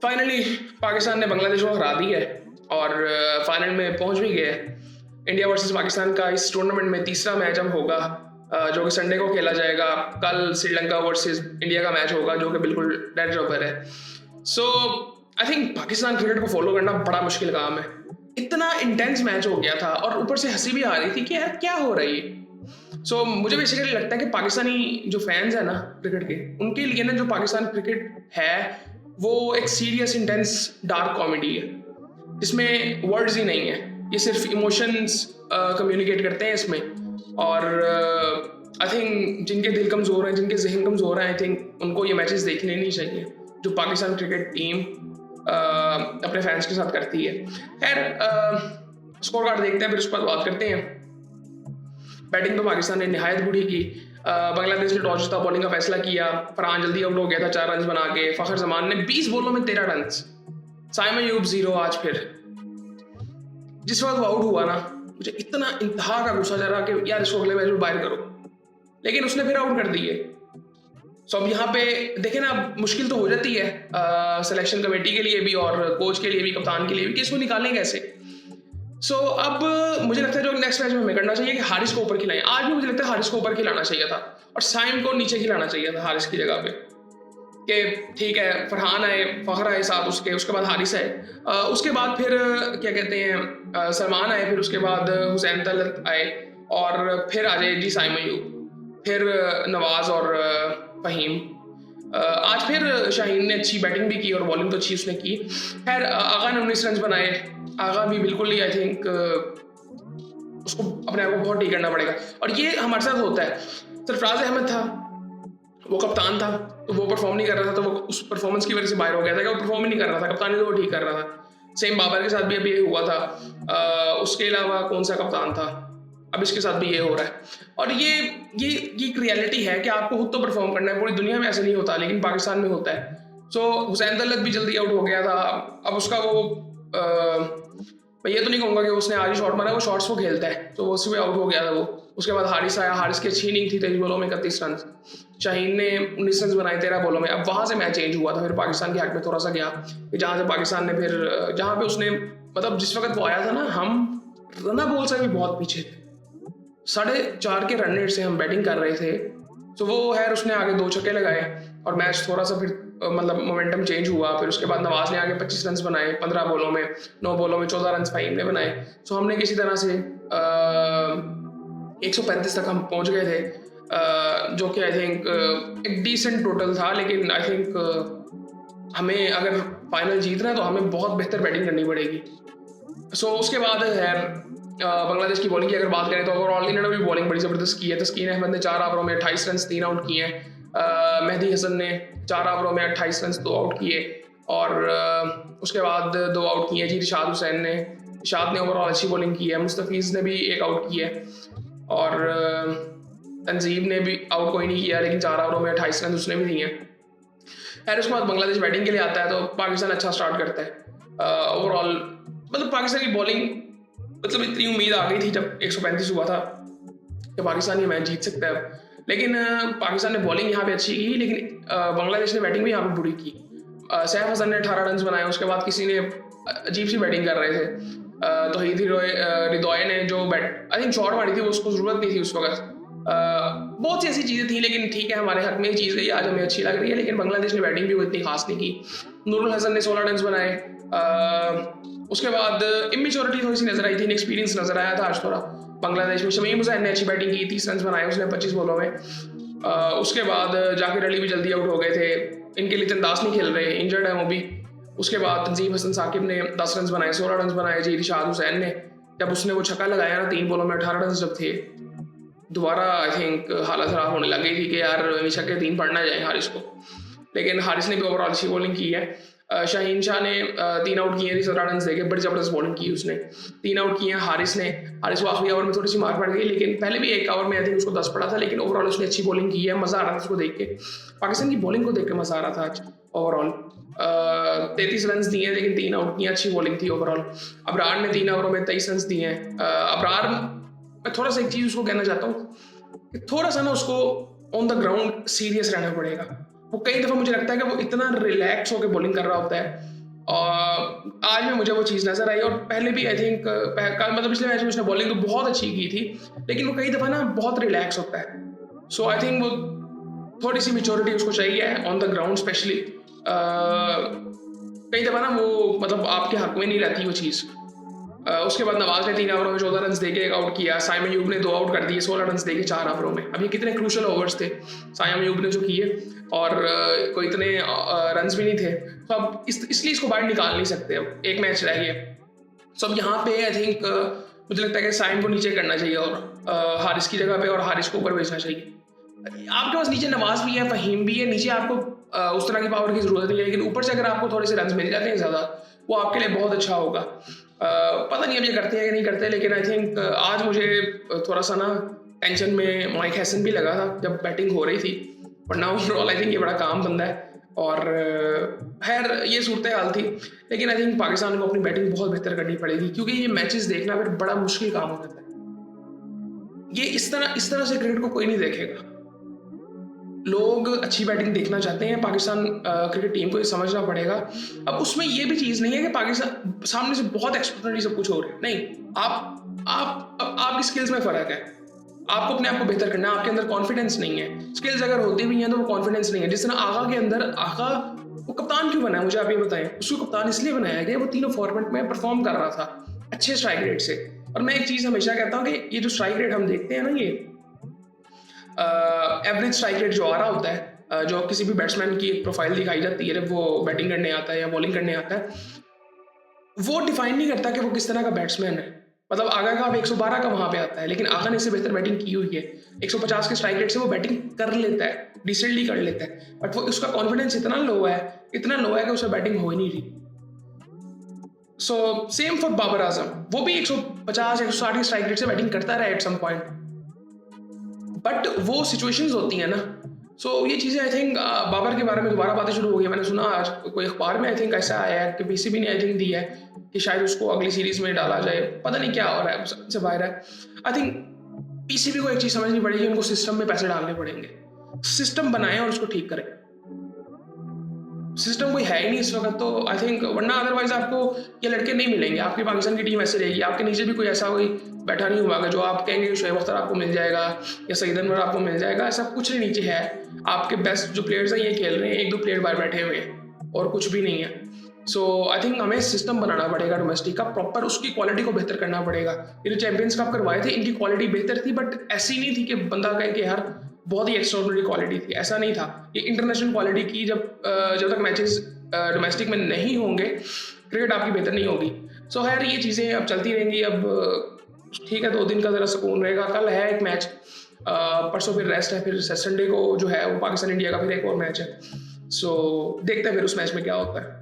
Finally Pakistan ने बांग्लादेश को हरा दिया है और फाइनल में पहुंच भी गया है। इंडिया वर्सेस पाकिस्तान का इस टूर्नामेंट में तीसरा मैच अब होगा जो कि संडे को खेला जाएगा। कल श्रीलंका वर्सेस इंडिया का मैच होगा जो कि बिल्कुल डेड रबर है। सो आई थिंक पाकिस्तान क्रिकेट को फॉलो करना बड़ा मुश्किल काम है। इतना इंटेंस मैच हो गया था और ऊपर से हंसी भी आ रही थी कि यार क्या हो रही है। मुझे बेसिकली लगता है कि पाकिस्तानी जो फैंस है ना क्रिकेट के, उनके लिए ना जो पाकिस्तान क्रिकेट है वो एक सीरियस इंटेंस डार्क कॉमेडी है जिसमें वर्ड्स ही नहीं है, ये सिर्फ इमोशंस कम्युनिकेट करते हैं इसमें। और आई थिंक जिनके दिल कमज़ोर हैं, जिनके जहन कमज़ोर हैं, आई थिंक उनको ये मैचेस देखने नहीं चाहिए जो पाकिस्तान क्रिकेट टीम अपने फैंस के साथ करती है। खैर स्कोर कार्ड देखते हैं, फिर उस पर बात करते हैं। बैटिंग तो पाकिस्तान ने निहायत बुरी की। बांग्लादेश ने टॉस जीता, बॉलिंग का फैसला किया। फरहान जल्दी आउट हो गया था 4 रन बना के। फखर जमान ने 20 बॉलों में 13 रन। साइम अयूब 0 आज फिर। जिस वक्त वो आउट हुआ ना, मुझे इतना इंतहा का गुस्सा चला कि यार इसको अगले मैच में बाहर करो, लेकिन उसने फिर आउट कर दिए। अब यहाँ पे देखें ना, मुश्किल तो हो जाती है सिलेक्शन कमेटी के लिए भी और कोच के लिए भी, कप्तान के लिए भी, कि इसको निकालें कैसे। अब मुझे लगता है जो नेक्स्ट मैच में हमें करना चाहिए कि हारिस को ऊपर खिलाएं। आज भी मुझे लगता है हारिस को ऊपर खिलाना चाहिए था और साइम को नीचे खिलाना चाहिए था हारिस की जगह पे। कि ठीक है, फरहान आए, फखर आए साथ उसके बाद हारिस आए, उसके बाद फिर क्या कहते हैं सलमान आए, फिर उसके बाद हुसैन तलत आए और फिर आ जाए जी साइम अयूब, फिर नवाज और फहीम। आज फिर शाहीन ने अच्छी बैटिंग भी की और बॉलिंग तो अच्छी उसने की। खैर आगा ने 19 रन बनाए। आगा भी बिल्कुल ही आई थिंक उसको अपने आप को बहुत ठीक करना पड़ेगा और ये हमारे साथ होता है। सरफराज अहमद था, वो कप्तान था, तो वो परफॉर्म नहीं कर रहा था, तो वो उस परफॉर्मेंस की वजह से बाहर हो गया था कि वो परफॉर्म ही नहीं कर रहा था। कप्तानी तो वो ठीक कर रहा था। सेम बाबर के साथ भी अभी ये हुआ था। उसके अलावा कौन सा कप्तान था, अब इसके साथ भी ये हो रहा है। और ये एक रियलिटी है कि आपको खुद तो परफॉर्म करना है। पूरी दुनिया में ऐसे नहीं होता, लेकिन पाकिस्तान में होता है। हुसैन तलत भी जल्दी आउट हो गया था। अब उसका वो मैं ये तो नहीं कहूँगा कि उसने आज ही शॉट मारा, वो शॉट्स वो खेलता है, तो वो उसी में आउट हो गया था वो। उसके बाद हारिस आया, हारिस की अच्छी इनिंग थी, 23 बॉलों में 31 रन। शाहीन ने 19 रन बनाए 13 बॉलों में। अब वहाँ से मैच चेंज हुआ था, फिर पाकिस्तान के हक में थोड़ा सा गया कि जहाँ से पाकिस्तान ने फिर जहाँ पे उसने मतलब जिस वक्त वो आया था ना, हम रना बॉल से भी बहुत पीछे थे। 4.5 के रन रेट से हम बैटिंग कर रहे थे। तो वो है, उसने आगे 2 छक्के लगाए और मैच थोड़ा सा फिर मतलब मोमेंटम चेंज हुआ। फिर उसके बाद नवाज ने आगे 25 रन बनाए 15 बॉलों में। 9 बॉलों में 14 रन फहीम ने बनाए। हमने किसी तरह से 135 तक हम पहुंच गए थे, जो कि आई थिंक एक डिसेंट टोटल था। लेकिन आई थिंक हमें अगर फाइनल जीतना है तो हमें बहुत बेहतर बैटिंग करनी पड़ेगी। उसके बाद है बांग्लादेश की बॉलिंग की अगर बात करें तो ओवरऑल इन्होंने भी बॉलिंग बड़ी ज़बरदस्त की है। तस्कीन अहमद ने 4 ओवरों में 28 रन 3 आउट किए हैं। मेहदी हसन ने 4 ओवरों में 28 रन 2 आउट किए और उसके बाद 2 आउट किए जी रिशाद हुसैन ने। रिशाद ने ओवरऑल अच्छी बॉलिंग की है। मुस्तफीज़ ने भी 1 आउट किया और तंजीब ने भी आउट कोई नहीं किया, लेकिन 4 ओवरों में 28 रन उसने भी दिए। खैर उसके बाद बांग्लादेश बैटिंग के लिए आता है तो पाकिस्तान अच्छा स्टार्ट करता है। ओवरऑल मतलब पाकिस्तान की बॉलिंग मतलब इतनी उम्मीद आ गई थी जब 135 हुआ था कि पाकिस्तान ये मैच जीत सकता है। लेकिन पाकिस्तान ने बॉलिंग यहाँ पे अच्छी की, लेकिन बांग्लादेश ने बैटिंग भी यहाँ पे बुरी की। सैफ हसन ने 18 रन बनाए। उसके बाद किसी ने अजीब सी बैटिंग कर रहे थे, तो रिदोय ने जो बैट आई थिंक शॉट मारी थी वो उसको ज़रूरत नहीं थी उस वक्त। बहुत सी ऐसी चीज़ें थी, लेकिन ठीक है, हमारे हक में ये चीज़ गई, आज हमें अच्छी लग रही है। लेकिन बांग्लादेश ने बैटिंग भी वो इतनी खास नहीं की। नूरुल हसन ने 16 रन बनाए। उसके बाद इमेच्योरिटी थोड़ी सी नजर आई थी, इनएक्सपीरियंस नजर आया था आज थोड़ा बांग्लादेश में। शमीम हुसैन ने अच्छी बैटिंग की, 30 रन बनाए उसने 25 बॉलों में। उसके बाद जाकिर अली भी जल्दी आउट हो गए थे। इनके लिए तंदास नहीं खेल रहे, इंजर्ड है वो भी। उसके बाद तंजीम हसन साकिब ने 10 रन बनाए, 16 रन बनाए जी रिशाद हुसैन ने। जब उसने वो छक्का लगाया ना 3 बॉलों में 18 रन जब थे, दोबारा आई थिंक हालत खराब होने लग गई थी कि यार छक्के 3 पड़ना जाए हारिस को। लेकिन हारिस ने भी ओवरऑल अच्छी बॉलिंग की है। शाहीन शाह ने 3 आउट किए थे 17 रन देके, बड़ी ज़बरदस्त बॉलिंग की उसने। 3 आउट किए हैं हारिस ने। हारिस को आखिरी ओवर में थोड़ी सी मार पड़ गई, लेकिन पहले भी 1 ओवर में आई थिंक उसको 10 पड़ा था, लेकिन ओवरऑल उसने अच्छी बॉलिंग की है। मज़ा आ रहा था उसको देख के, पाकिस्तान की बॉलिंग को देख के मज़ा आ रहा था आज ओवरऑल। 33 रन दिए, लेकिन 3 आउट किए, अच्छी बॉलिंग थी ओवरऑल। अबरार ने 3 ओवरों में 23 रन दिए हैं। अबरार, मैं थोड़ा सा एक चीज़ उसको कहना चाहता हूँ कि थोड़ा सा ना उसको ऑन द ग्राउंड सीरियस रहना पड़ेगा। वो कई दफ़ा मुझे लगता है कि वो इतना रिलैक्स होकर बॉलिंग कर रहा होता है। और आज में मुझे वो चीज़ नज़र आई, और पहले भी आई थिंक कल मतलब पिछले मैच में उसने बॉलिंग तो बहुत अच्छी की थी, लेकिन वो कई दफ़ा ना बहुत रिलैक्स होता है। सो आई थिंक वो थोड़ी सी मेच्योरिटी उसको चाहिए ऑन द ग्राउंड स्पेशली। कई दफ़ा ना वो मतलब आपके हक में नहीं रहती वो चीज़। उसके बाद नवाज ने 3 ओवरों में 14 रन देके एक आउट किया, साइम अयूब ने 2 आउट कर दिए 16 रन देके 4 ओवरों में। अब ये कितने क्रूशल ओवर्स थे साइम अयूब ने जो किए, और कोई इतने रन्स भी नहीं थे, तो अब इसलिए इसको बाहर निकाल नहीं सकते। अब एक मैच रह गया, सो अब यहाँ पे आई थिंक मुझे लगता है कि साइम को नीचे करना चाहिए और हारिस की जगह पे, और हारिस को ऊपर भेजना चाहिए। आपके पास नीचे नवाज भी है, फहीम भी है, नीचे आपको उस तरह की पावर की जरूरत नहीं है, लेकिन ऊपर से अगर आपको थोड़े से रन मिल जाते हैं ज़्यादा, वो आपके लिए बहुत अच्छा होगा। पता नहीं अब ये करते हैं कि नहीं करते, लेकिन आई थिंक आज मुझे थोड़ा सा ना टेंशन में माइक हैसन भी लगा था जब बैटिंग हो रही थी, वरना ओवरऑल आई थिंक ये बड़ा काम बंदा है। और खैर ये सूरत हाल थी, लेकिन आई थिंक पाकिस्तान को अपनी बैटिंग बहुत बेहतर करनी पड़ेगी, क्योंकि ये मैचेस देखना फिर बड़ा मुश्किल काम हो जाता है। ये इस तरह से क्रिकेट को कोई नहीं देखेगा। लोग अच्छी बैटिंग देखना चाहते हैं, पाकिस्तान क्रिकेट टीम को ये समझना पड़ेगा। अब उसमें ये भी चीज़ नहीं है कि पाकिस्तान सामने से बहुत एक्स्ट्राऑर्डिनरी सब कुछ हो रहा है, नहीं। आपकी स्किल्स में फ़र्क है, आपको अपने आप को बेहतर करना है, आपके अंदर कॉन्फिडेंस नहीं है। स्किल्स अगर होती भी हैं तो वो कॉन्फिडेंस नहीं है। जिस तरह आगा के अंदर, आगा वो कप्तान क्यों बना है मुझे आप ये बताएं। उसको कप्तान इसलिए बनाया गया, वो तीनों फॉर्मेट में परफॉर्म कर रहा था अच्छे स्ट्राइक रेट से। और मैं एक चीज़ हमेशा कहता हूँ कि ये जो स्ट्राइक रेट हम देखते हैं ना, ये एवरेज स्ट्राइक रेट जो आ रहा होता है, जो किसी भी बैट्समैन की एक प्रोफाइल दिखाई जाती है जब वो बैटिंग करने आता है या बॉलिंग करने आता है, वो डिफाइन नहीं करता कि वो किस तरह का बैट्समैन है। मतलब आगा का अब 112 का वहाँ पे आता है, लेकिन आगा ने इससे बेहतर बैटिंग की हुई है। 150 के स्ट्राइक रेट से वो बैटिंग कर लेता है, डिसेंटली कर लेता है, बट वो उसका कॉन्फिडेंस इतना लो है कि उससे बैटिंग हो ही नहीं रही। So same for Babar Azam, वो भी 150-160 के स्ट्राइक रेट से बैटिंग करता रहा एट सम पॉइंट, बट वो सिचुएशंस होती हैं ना। सो ये चीज़ें आई थिंक बाबर के बारे में दोबारा बातें शुरू हो गई। मैंने सुना आज कोई अखबार में आई थिंक ऐसा आया है कि पीसीबी ने आई थिंक दी है कि शायद उसको अगली सीरीज में डाला जाए, पता नहीं क्या हो रहा है, सबसे बाहर है। आई थिंक पीसीबी को एक चीज़ समझनी पड़ेगी, उनको सिस्टम में पैसे डालने पड़ेंगे, सिस्टम बनाएं और उसको ठीक करें। सिस्टम कोई है ही नहीं इस वक्त, तो आई थिंक वरना अदरवाइज आपको ये लड़के नहीं मिलेंगे। आपकी पाकिस्तान की टीम ऐसे रहेगी, आपके नीचे भी कोई ऐसा कोई बैठा नहीं हुआ जो आप कहेंगे कि शोएब अख्तर आपको मिल जाएगा या सईद अनवर आपको मिल जाएगा, ऐसा कुछ नहीं नीचे है। आपके बेस्ट जो प्लेयर्स हैं ये खेल रहे हैं, 1-2 प्लेयर बाहर बैठे हुए हैं और कुछ भी नहीं है। सो आई थिंक हमें सिस्टम बनाना पड़ेगा डोमेस्टिक का, प्रॉपर उसकी क्वालिटी को बेहतर करना पड़ेगा। ये जो चैंपियंस कप करवाए थे इनकी क्वालिटी बेहतर थी, बट ऐसी नहीं थी कि बंदा कहे कि यार बहुत ही एक्स्ट्राऑर्डिनरी क्वालिटी थी, ऐसा नहीं था। ये इंटरनेशनल क्वालिटी की जब तक मैचेस डोमेस्टिक में नहीं होंगे, क्रिकेट आपकी बेहतर नहीं होगी। सो खैर ये चीज़ें अब चलती रहेंगी। अब ठीक है, 2 दिन का ज़रा सुकून रहेगा। कल है एक मैच, परसों फिर रेस्ट है, फिर संडे को जो है वो पाकिस्तान इंडिया का फिर एक और मैच है। सो देखते हैं फिर उस मैच में क्या होता है।